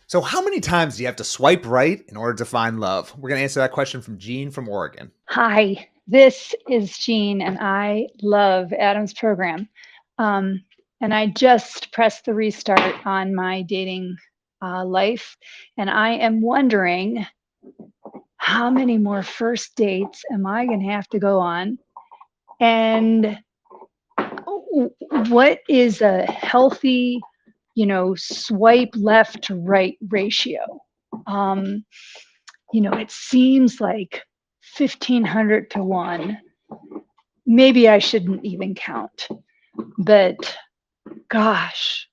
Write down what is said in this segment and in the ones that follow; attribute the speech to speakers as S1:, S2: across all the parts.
S1: So, how many times do you have to swipe right in order to find love? We're going to answer that question from Jean from Oregon.
S2: Hi, this is Jean, and I love Adam's program. Um, and I just pressed the restart on my dating life, and I am wondering how many more first dates am I going to have to go on? And what is a healthy, swipe left to right ratio? Um, it seems like 1,500 to 1. Maybe I shouldn't even count, but gosh,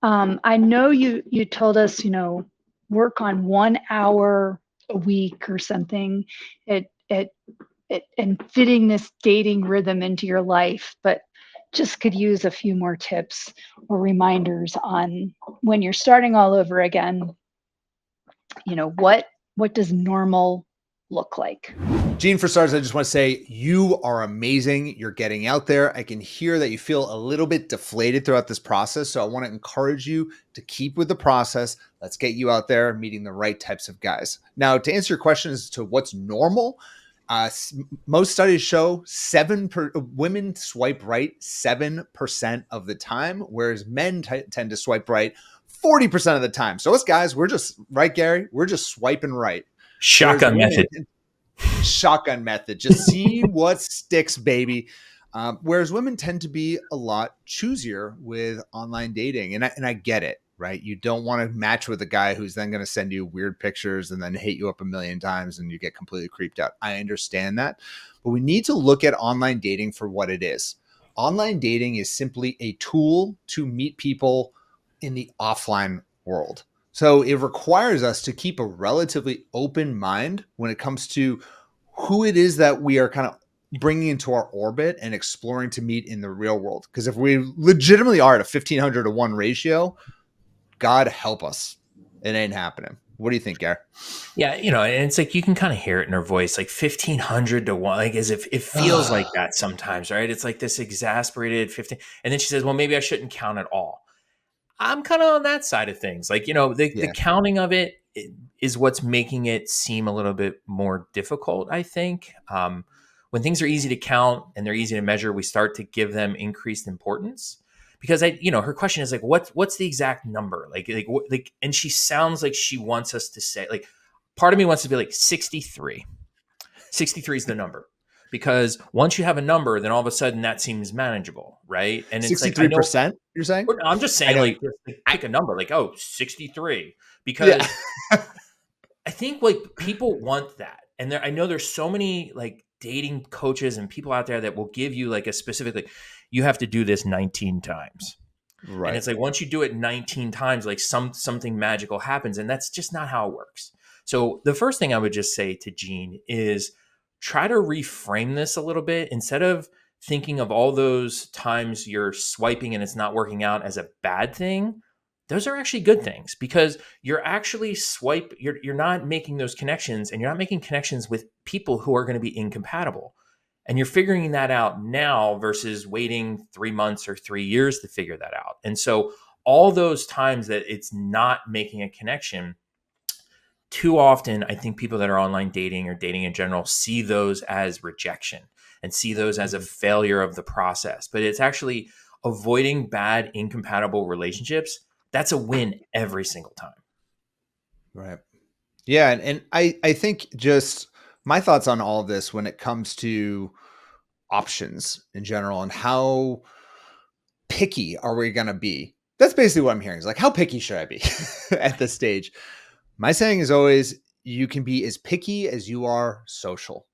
S2: I know you told us, work on 1 hour a week or something at at, and fitting this dating rhythm into your life, but just could use a few more tips or reminders on when you're starting all over again. What does normal look like?
S1: Jean, for starters, I just want to say you are amazing. You're getting out there. I can hear that you feel a little bit deflated throughout this process. So I want to encourage you to keep with the process. Let's get you out there meeting the right types of guys. Now, to answer your question as to what's normal, most studies show women swipe right 7% of the time, whereas men tend to swipe right 40% of the time. So us guys, we're just right, Gary. We're just swiping right. Whereas
S3: Shotgun
S1: women
S3: method.
S1: shotgun method. Just see what sticks, baby. Whereas women tend to be a lot choosier with online dating, and I get it, right? You don't want to match with a guy who's then going to send you weird pictures and then hit you up a million times, and you get completely creeped out. I understand that, but we need to look at online dating for what it is. Online dating is simply a tool to meet people in the offline world. So it requires us to keep a relatively open mind when it comes to who it is that we are kind of bringing into our orbit and exploring to meet in the real world. Because if we legitimately are at a 1,500 to 1 ratio, God help us. It ain't happening. What do you think, Gary?
S3: Yeah, and it's like you can kind of hear it in her voice, like 1,500 to 1, like as if it feels like that sometimes, right? It's like this exasperated 15. And then she says, well, maybe I shouldn't count at all. I'm kind of on that side of things. Like, the
S1: Yeah.
S3: counting of it is what's making it seem a little bit more difficult, I think. When things are easy to count and they're easy to measure, we start to give them increased importance. Because her question is like, what's the exact number? And she sounds like she wants us to say, like, part of me wants to be like 63. 63 is the number. Because once you have a number, then all of a sudden that seems manageable, right? And it's like, I know
S1: 63%, you're saying?
S3: I'm just
S1: I
S3: saying,
S1: know.
S3: like, just pick a number, like, 63,
S1: Yeah.
S3: because I think like people want that. And I know there's so many like dating coaches and people out there that will give you like a specific, like, you have to do this 19 times. And
S1: Right.
S3: it's like, once you do it 19 times, like something magical happens. And that's just not how it works. So the first thing I would just say to Jean is try to reframe this a little bit. Instead of thinking of all those times you're swiping and it's not working out as a bad thing, those are actually good things, because you're actually you're not making those connections, and you're not making connections with people who are going to be incompatible. And you're figuring that out now versus waiting 3 months or 3 years to figure that out. And so all those times that it's not making a connection, too often, I think people that are online dating or dating in general see those as rejection and see those as a
S1: Mhm.
S3: failure of the process. But it's actually avoiding bad, incompatible relationships. That's a win every single time.
S1: Right. Yeah. And I think just my thoughts on all of this when it comes to options in general and how picky are we going to be? That's basically what I'm hearing is like, how picky should I be at this stage? My saying is always, you can be as picky as you are social.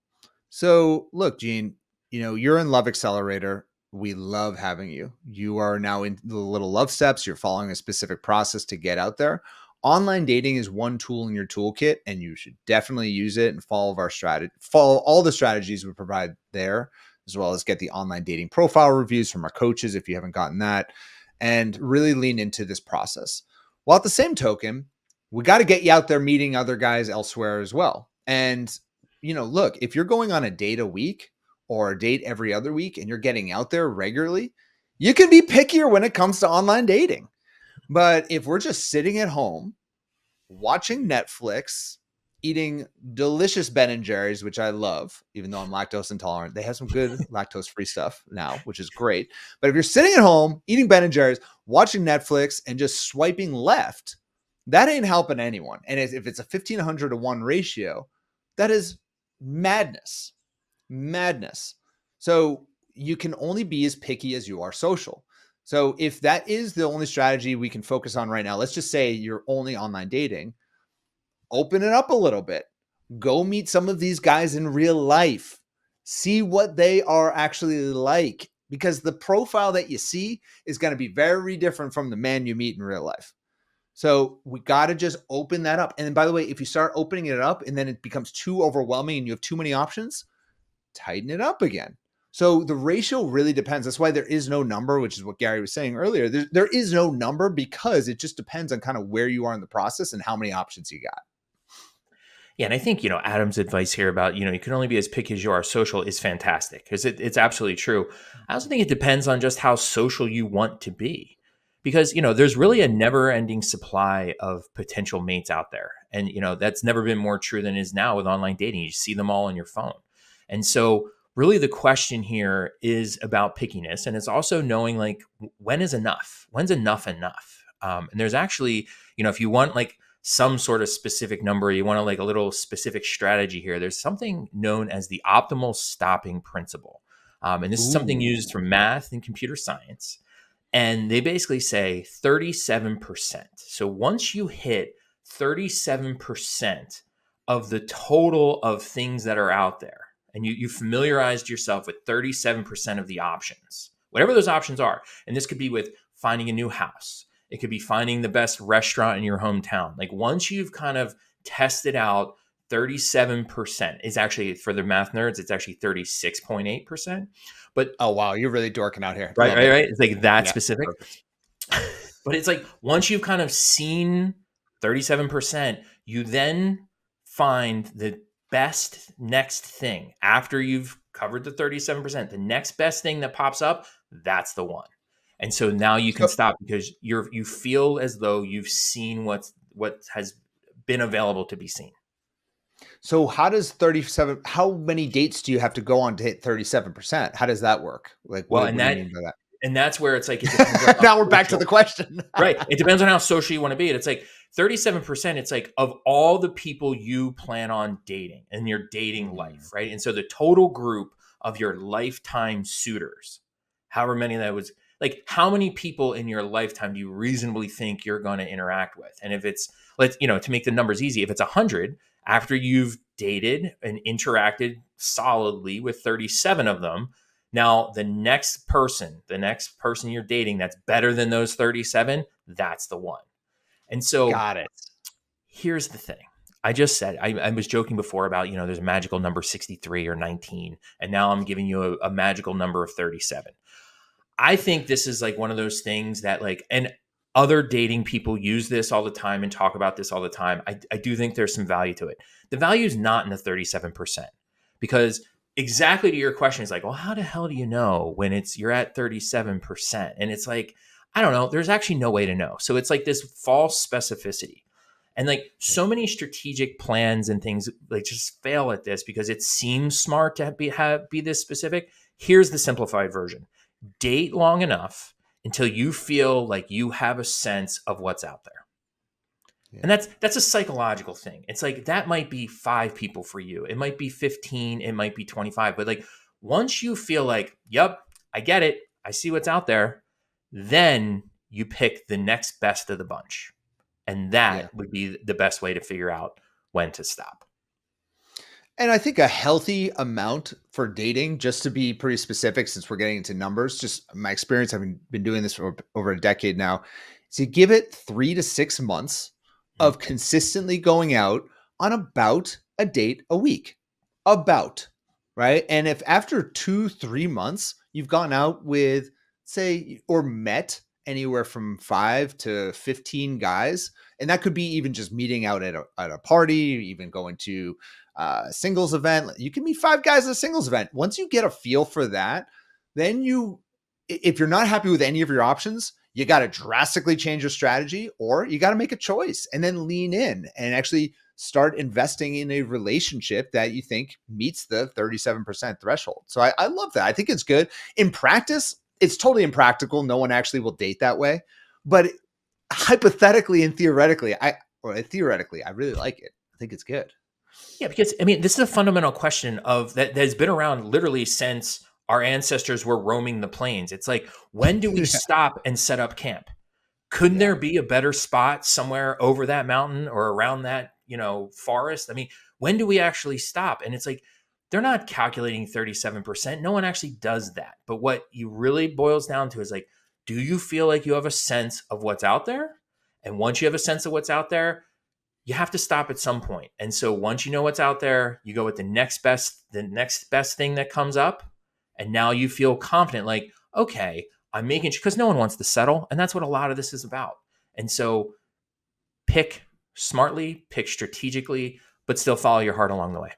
S1: So look, Gene, you're in Love Accelerator. We love having you. You are now in the little love steps. You're following a specific process to get out there. Online dating is one tool in your toolkit, and you should definitely use it and follow all the strategies we provide there, as well as get the online dating profile reviews from our coaches if you haven't gotten that, and really lean into this process. While at the same token, we got to get you out there meeting other guys elsewhere as well. And look, if you're going on a date a week or a date every other week and you're getting out there regularly, you can be pickier when it comes to online dating. But if we're just sitting at home watching Netflix, eating delicious Ben and Jerry's, which I love, even though I'm lactose intolerant. They have some good lactose-free stuff now, which is great. But if you're sitting at home eating Ben and Jerry's, watching Netflix, and just swiping left, that ain't helping anyone. And if it's a 1,500 to 1 ratio, that is madness. Madness. So you can only be as picky as you are social. So if that is the only strategy we can focus on right now, let's just say you're only online dating, open it up a little bit. Go meet some of these guys in real life. See what they are actually like, because the profile that you see is going to be very different from the man you meet in real life. So we got to just open that up. And then, by the way, if you start opening it up and then it becomes too overwhelming and you have too many options, tighten it up again. So the ratio really depends. That's why there is no number, which is what Gary was saying earlier. There is no number because it just depends on kind of where you are in the process and how many options you got.
S3: Yeah, and I think, Adam's advice here about, you can only be as picky as you are social is fantastic, because it's absolutely true. I also think it depends on just how social you want to be, because, there's really a never ending supply of potential mates out there. And, that's never been more true than it is now with online dating. You see them all on your phone. And so really the question here is about pickiness. And it's also knowing, like, when is enough? When's enough enough? And there's actually, if you want like some sort of specific number, you want to like a little specific strategy here, there's something known as the optimal stopping principle. And this is something used from math and computer science. And they basically say 37%. So once you hit 37% of the total of things that are out there, and you familiarized yourself with 37% of the options, whatever those options are, and this could be with finding a new house, it could be finding the best restaurant in your hometown. Like once you've kind of tested out 37%, is actually, for the math nerds, it's actually 36.8%. But
S1: oh wow, you're really dorking out here.
S3: Right. It's like that
S1: Yeah,
S3: specific.
S1: perfect.
S3: But it's like once you've kind of seen 37%, you then find the best next thing after you've covered the 37%. The next best thing that pops up, that's the one. And so now you can stop, because you feel as though you've seen what has been available to be seen.
S1: So how does how many dates do you have to go on to hit 37%? How does that work? Like,
S3: Well,
S1: what do you mean by that?
S3: And that's where it's like, it depends on
S1: now we're back to the question.
S3: Right. It depends on how social you want to be. And it's like 37%, it's like of all the people you plan on dating in your dating life, right? And so the total group of your lifetime suitors, however many that was, like how many people in your lifetime do you reasonably think you're going to interact with? And if it's, to make the numbers easy, if it's 100, after you've dated and interacted solidly with 37 of them, now the next person you're dating that's better than those 37, that's the one. And so
S1: got it.
S3: Here's the thing. I just said, I was joking before about, there's a magical number 63 or 19. And now I'm giving you a magical number of 37. I think this is like one of those things that and other dating people use this all the time and talk about this all the time. I do think there's some value to it. The value is not in the 37%, because exactly to your question is like, well, how the hell do you know when you're at 37%? And it's like, I don't know. There's actually no way to know. So it's like this false specificity. And like so many strategic plans and things like just fail at this because it seems smart to be this specific. Here's the simplified version. Date long enough until you feel like you have a sense of what's out there. Yeah. And that's a psychological thing. It's like that might be 5 people for you. It might be 15. It might be 25. But like once you feel like, yep, I get it. I see what's out there. Then you pick the next best of the bunch. And that would be the best way to figure out when to stop.
S1: And I think a healthy amount for dating, just to be pretty specific, since we're getting into numbers, just my experience, I've been doing this for over a decade now, is you give it 3 to 6 months of consistently going out on about a date a week. Right? And if after 2-3 months, you've gone out with, say, or met anywhere from 5 to 15 guys, and that could be even just meeting out at a party, even going to a singles event. You can meet 5 guys at a singles event. Once you get a feel for that, then if you're not happy with any of your options, you got to drastically change your strategy, or you got to make a choice and then lean in and actually start investing in a relationship that you think meets the 37% threshold. So I love that. I think it's good. In practice, it's totally impractical. No one actually will date that way. But hypothetically and theoretically, I really like it. I think it's good.
S3: Yeah, because I mean, this is a fundamental question of that has been around literally since our ancestors were roaming the plains. It's like, when do we
S1: Yeah.
S3: stop and set up camp? Couldn't
S1: Yeah.
S3: there be a better spot somewhere over that mountain or around that, forest? I mean, when do we actually stop? And it's like, they're not calculating 37%. No one actually does that. But what you really boils down to is like, do you feel like you have a sense of what's out there? And once you have a sense of what's out there, you have to stop at some point. And so once you know what's out there, you go with the next best thing that comes up. And now you feel confident, like, okay, I'm making sure, because no one wants to settle. And that's what a lot of this is about. And so pick smartly, pick strategically, but still follow your heart along the way.